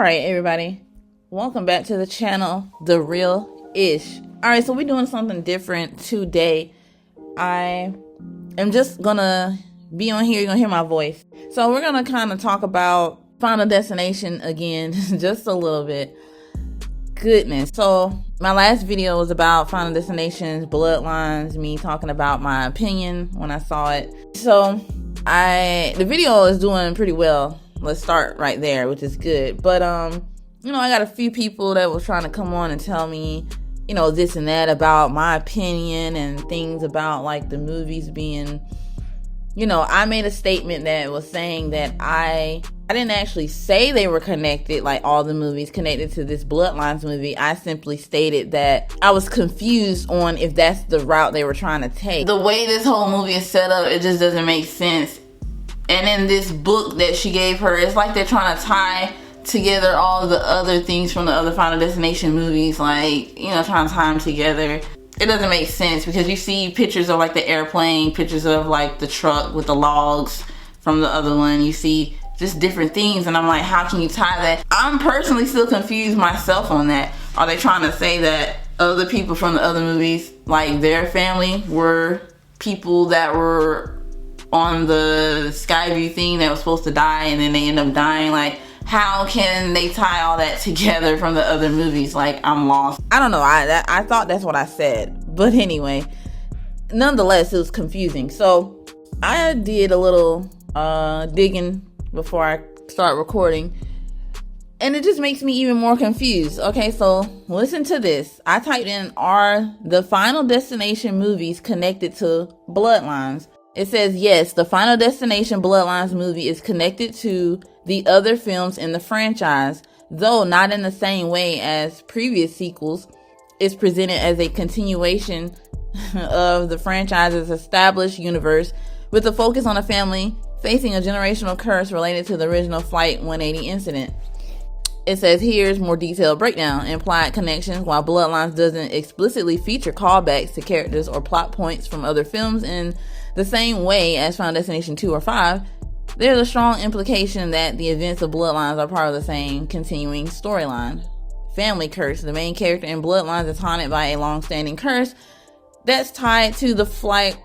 Alright, everybody. Welcome back to the channel, The Real Ish. Alright, so we're doing something different today. I am just gonna be on here. You're gonna hear my voice. So we're gonna kind of talk about Final Destination again, just a little bit. Goodness. So my last video was about Final Destination's Bloodlines, me talking about my opinion when I saw it. So the video is doing pretty well. Let's start right there, which is good. But I got a few people that was trying to come on and tell me, this and that about my opinion and things about like the movies being, I made a statement that was saying that I didn't actually say they were connected, like all the movies connected to this Bloodlines movie. I simply stated that I was confused on if that's the route they were trying to take. The way this whole movie is set up, it just doesn't make sense. And in this book that she gave her, it's like they're trying to tie together all the other things from the other Final Destination movies, like, trying to tie them together. It doesn't make sense because you see pictures of like the airplane, pictures of like the truck with the logs from the other one. You see just different things, and I'm like, how can you tie that? I'm personally still confused myself on that. Are they trying to say that other people from the other movies, like their family, were people that were on the Skyview thing that was supposed to die and then they end up dying? Like, how can they tie all that together from the other movies? Like, I'm lost. I don't know. I thought that's what I said. But anyway, nonetheless, it was confusing. So I did a little digging before I start recording, and it just makes me even more confused. Okay, so listen to this. I typed in, are the Final Destination movies connected to Bloodlines? It says, yes, the Final Destination Bloodlines movie is connected to the other films in the franchise, though not in the same way as previous sequels. It's presented as a continuation of the franchise's established universe with a focus on a family facing a generational curse related to the original Flight 180 incident. It says, here's more detailed breakdown. Implied connections. While Bloodlines doesn't explicitly feature callbacks to characters or plot points from other films in the same way as Final Destination 2 or 5, there's a strong implication that the events of Bloodlines are part of the same continuing storyline. Family curse. The main character in Bloodlines is haunted by a long-standing curse that's tied to the Flight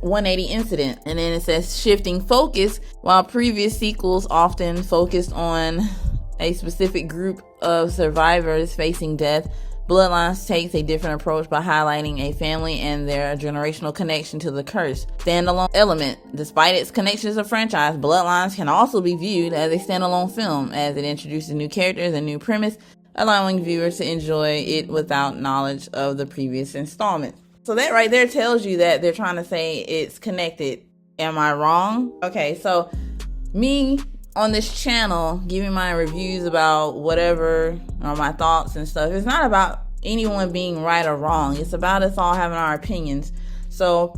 180 incident. And then it says, shifting focus. While previous sequels often focused on a specific group of survivors facing death, Bloodlines takes a different approach by highlighting a family and their generational connection to the curse. Standalone element. Despite its connections to franchise, Bloodlines can also be viewed as a standalone film, as it introduces new characters and new premise, allowing viewers to enjoy it without knowledge of the previous installment. So that right there tells you that they're trying to say it's connected. Am I wrong? Okay, so me on this channel giving my reviews about whatever, or my thoughts and stuff, it's not about anyone being right or wrong. It's about us all having our opinions. So,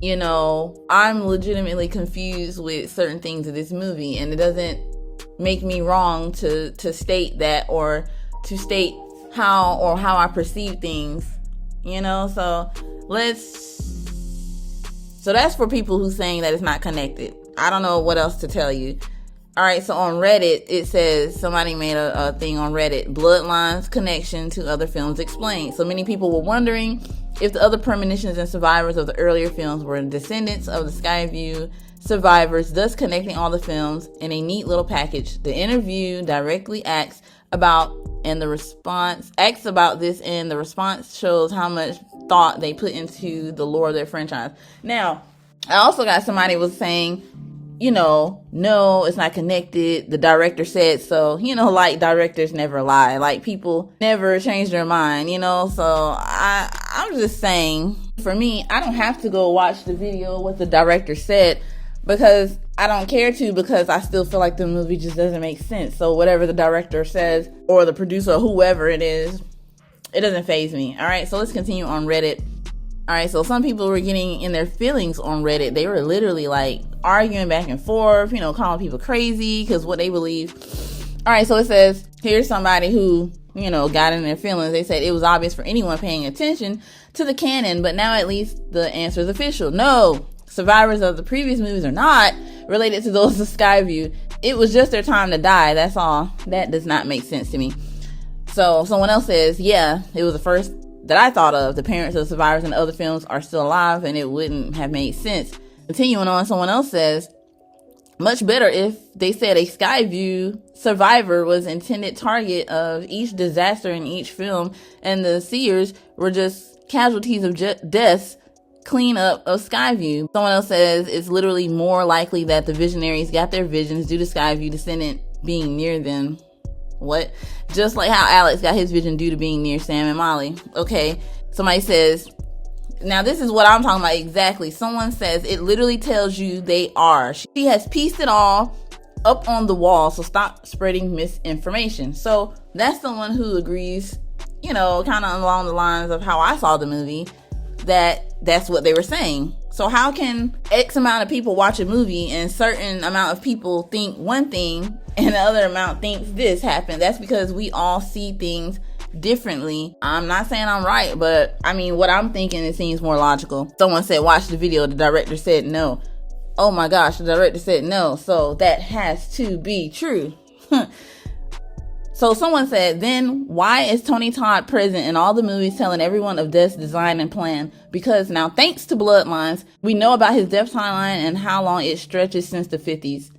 I'm legitimately confused with certain things of this movie, and it doesn't make me wrong to state that, or to state how I perceive things, so so that's for people who's saying that it's not connected. I don't know what else to tell you. All right, so on Reddit, it says, somebody made a thing on Reddit, Bloodlines connection to other films explained. So many people were wondering if the other premonitions and survivors of the earlier films were descendants of the Skyview survivors, thus connecting all the films in a neat little package. The interview directly asks about this, and the response shows how much thought they put into the lore of their franchise. Now, I also got somebody was saying, no, it's not connected. The director said so. Like, directors never lie. Like, people never change their mind, So I'm just saying, for me, I don't have to go watch the video what the director said, because I don't care to, because I still feel like the movie just doesn't make sense. So whatever the director says, or the producer, or whoever it is, it doesn't faze me. All right, so let's continue on Reddit. All right, so some people were getting in their feelings on Reddit. They were literally like arguing back and forth, calling people crazy because what they believe. All right, so it says, here's somebody who, got in their feelings. They said it was obvious for anyone paying attention to the canon, but now at least the answer is official. No, survivors of the previous movies are not related to those of Skyview. It was just their time to die. That's all. That does not make sense to me. So someone else says, yeah, it was the first that I thought of. The parents of the survivors in the other films are still alive, and it wouldn't have made sense. Continuing on, someone else says, much better if they said a Skyview survivor was intended target of each disaster in each film, and the seers were just casualties of deaths, clean up of Skyview. Someone else says it's literally more likely that the visionaries got their visions due to Skyview descendant being near them. What? Just like how Alex got his vision due to being near Sam and Molly. Okay. Somebody says, now this is what I'm talking about exactly. Someone says it literally tells you they are. She has pieced it all up on the wall, so stop spreading misinformation. So that's someone who agrees, you know, kind of along the lines of how I saw the movie, that's what they were saying. So how can X amount of people watch a movie and certain amount of people think one thing and the other amount thinks this happened? That's because we all see things differently. I'm not saying I'm right, but I mean, what I'm thinking, it seems more logical. Someone said, watch the video. The director said no. Oh my gosh, the director said no. So that has to be true. So someone said, then why is Tony Todd present in all the movies telling everyone of Death's design and plan? Because now, thanks to Bloodlines, we know about his death timeline and how long it stretches since the 50s.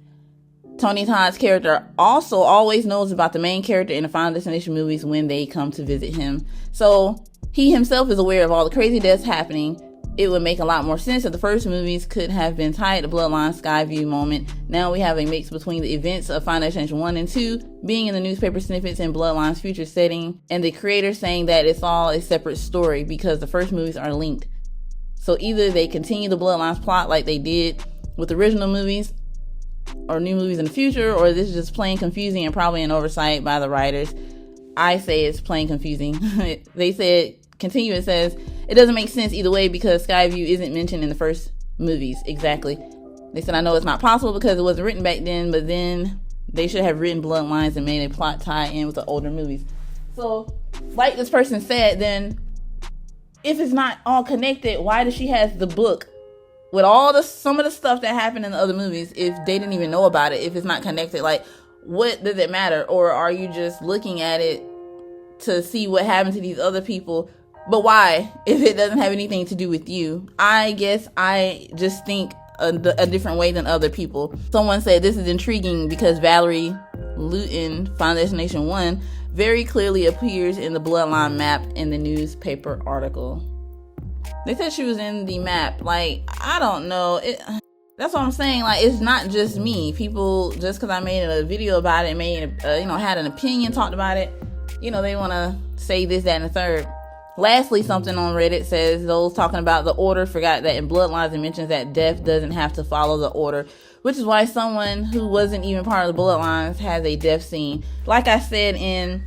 Tony Todd's character also always knows about the main character in the Final Destination movies when they come to visit him. So he himself is aware of all the crazy deaths happening. It would make a lot more sense if the first movies could have been tied to Bloodline Skyview moment. Now we have a mix between the events of Final Destination 1 and 2 being in the newspaper snippets in Bloodline's future setting, and the creator saying that it's all a separate story because the first movies are linked. So either they continue the Bloodlines plot like they did with the original movies, or new movies in the future, or this is just plain confusing and probably an oversight by the writers. I say it's plain confusing. They said, continue, it says, it doesn't make sense either way because Skyview isn't mentioned in the first movies. Exactly. They said, I know it's not possible because it wasn't written back then, but then they should have written Bloodlines and made a plot tie in with the older movies. So, like this person said, then if it's not all connected, why does she have the book with all some of the stuff that happened in the other movies if they didn't even know about it, if it's not connected? Like, what does it matter? Or are you just looking at it to see what happened to these other people? But why, if it doesn't have anything to do with you? I guess I just think a different way than other people. Someone said this is intriguing because Valerie Luton, Final Destination 1, very clearly appears in the Bloodline map in the newspaper article. They said she was in the map. Like, I don't know. That's what I'm saying. Like, it's not just me. People, just because I made a video about it, had an opinion, talked about it, they want to say this, that, and the third. Lastly, something on Reddit says those talking about the order forgot that in Bloodlines it mentions that death doesn't have to follow the order, which is why someone who wasn't even part of the Bloodlines has a death scene. Like I said in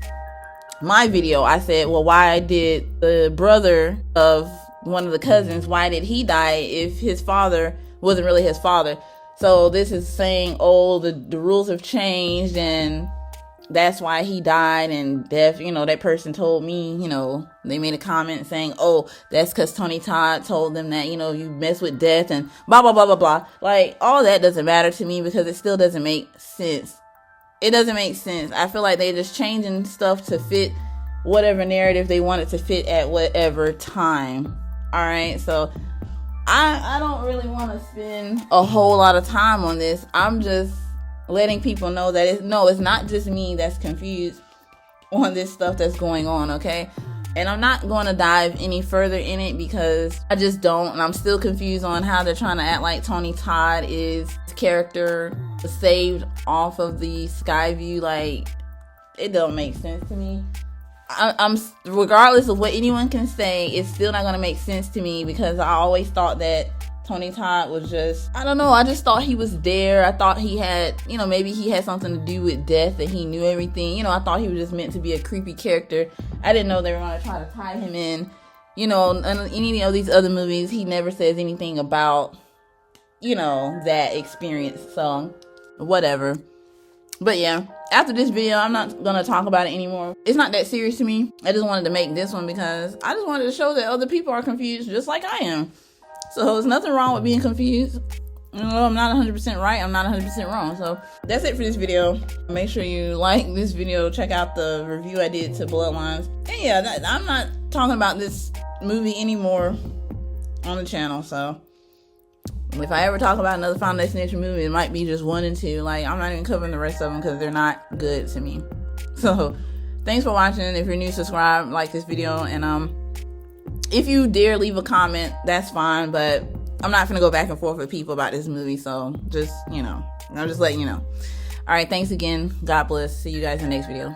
my video, I said, well, why did the brother of one of the cousins, why did he die if his father wasn't really his father? So this is saying, oh, the rules have changed and that's why he died, and death, that person told me, they made a comment saying, oh, that's because Tony Todd told them that, you mess with death and blah, blah, blah, blah, blah. Like, all that doesn't matter to me because it still doesn't make sense. It doesn't make sense. I feel like they're just changing stuff to fit whatever narrative they want it to fit at whatever time. All right, so I don't really want to spend a whole lot of time on this. I'm just letting people know that it's not just me that's confused on this stuff that's going on, okay? And I'm not going to dive any further in it because I just don't, and I'm still confused on how they're trying to act like Tony Todd is his character saved off of the Skyview. Like, it don't make sense to me. I'm regardless of what anyone can say, it's still not going to make sense to me because I always thought that Tony Todd was just, I don't know, I just thought he was there. I thought he had, maybe he had something to do with death, that he knew everything. I thought he was just meant to be a creepy character. I didn't know they were going to try to tie him in. In any of these other movies, he never says anything about, that experience. So, whatever. But yeah, after this video, I'm not going to talk about it anymore. It's not that serious to me. I just wanted to make this one because I just wanted to show that other people are confused just like I am. So there's nothing wrong with being confused. I'm not 100% right, I'm not 100% wrong. So that's it for this video. Make sure you like this video, check out the review I did to Bloodlines. And yeah, I'm not talking about this movie anymore on the channel. So if I ever talk about another Final Destination movie, it might be just 1 and 2. Like, I'm not even covering the rest of them because they're not good to me. So thanks for watching. If you're new, subscribe, like this video, and if you dare leave a comment, that's fine, but I'm not gonna go back and forth with people about this movie, so just, I'm just letting you know. All right, thanks again. God bless. See you guys in the next video.